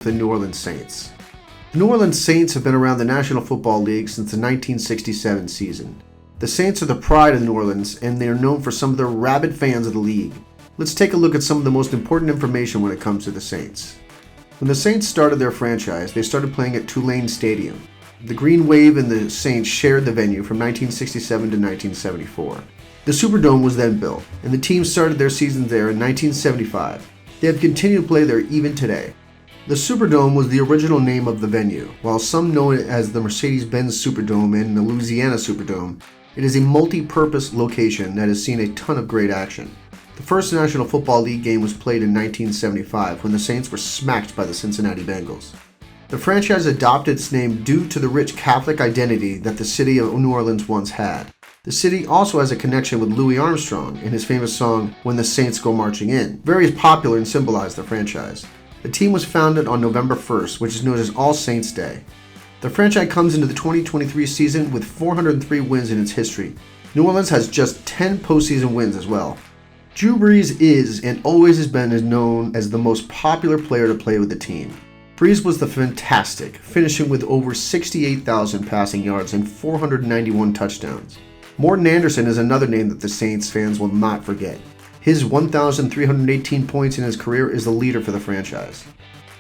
The New Orleans Saints. The New Orleans Saints have been around the National Football League since the 1967 season. The Saints are the pride of New Orleans, and they are known for some of the rabid fans of the league. Let's take a look at some of the most important information when it comes to the Saints. When the Saints started their franchise, they started playing at Tulane Stadium. The Green Wave and the Saints shared the venue from 1967 to 1974. The Superdome was then built, and the team started their seasons there in 1975. They have continued to play there even today. The Superdome was the original name of the venue. While some know it as the Mercedes-Benz Superdome and the Louisiana Superdome, it is a multi-purpose location that has seen a ton of great action. The first National Football League game was played in 1975 when the Saints were smacked by the Cincinnati Bengals. The franchise adopted its name due to the rich Catholic identity that the city of New Orleans once had. The city also has a connection with Louis Armstrong and his famous song, "When the Saints Go Marching In," very popular and symbolized the franchise. The team was founded on November 1st, which is known as All Saints Day. The franchise comes into the 2023 season with 403 wins in its history. New Orleans has just 10 postseason wins as well. Drew Brees is, and always has been, known as the most popular player to play with the team. Brees was fantastic, finishing with over 68,000 passing yards and 491 touchdowns. Morten Andersen is another name that the Saints fans will not forget. His 1,318 points in his career is the leader for the franchise.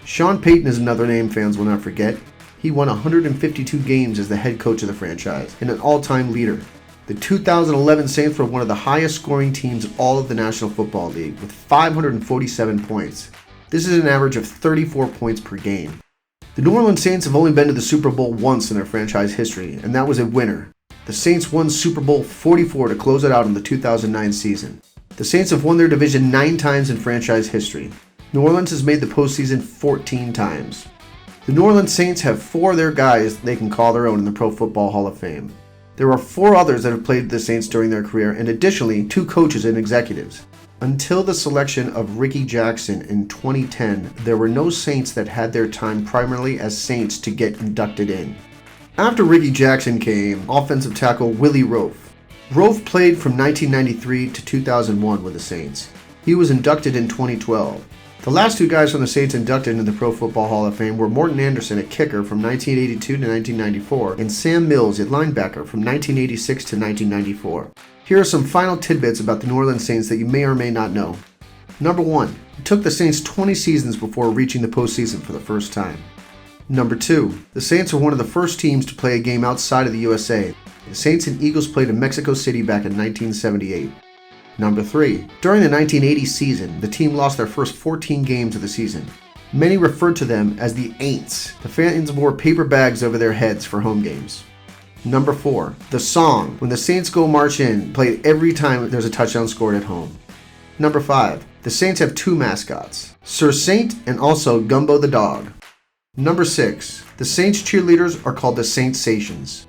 Sean Payton is another name fans will not forget. He won 152 games as the head coach of the franchise and an all-time leader. The 2011 Saints were one of the highest scoring teams in all of the National Football League with 547 points. This is an average of 34 points per game. The New Orleans Saints have only been to the Super Bowl once in their franchise history, and that was a winner. The Saints won Super Bowl 44 to close it out in the 2009 season. The Saints have won their division 9 times in franchise history. New Orleans has made the postseason 14 times. The New Orleans Saints have 4 of their guys they can call their own in the Pro Football Hall of Fame. There are 4 others that have played the Saints during their career, and additionally 2 coaches and executives. Until the selection of Rickey Jackson in 2010, there were no Saints that had their time primarily as Saints to get inducted in. After Rickey Jackson came offensive tackle Willie Roaf. Roaf played from 1993 to 2001 with the Saints. He was inducted in 2012. The last 2 guys from the Saints inducted into the Pro Football Hall of Fame were Morten Andersen at kicker from 1982 to 1994 and Sam Mills at linebacker from 1986 to 1994. Here are some final tidbits about the New Orleans Saints that you may or may not know. Number 1. It took the Saints 20 seasons before reaching the postseason for the first time. Number 2. The Saints were one of the first teams to play a game outside of the USA. The Saints and Eagles played in Mexico City back in 1978. Number 3. During the 1980 season, the team lost their first 14 games of the season. Many referred to them as the Aints. The fans wore paper bags over their heads for home games. Number 4. The song, "When the Saints Go March In," played every time there's a touchdown scored at home. Number 5. The Saints have 2 mascots, Sir Saint and also Gumbo the dog. Number 6. The Saints cheerleaders are called the Saintsations.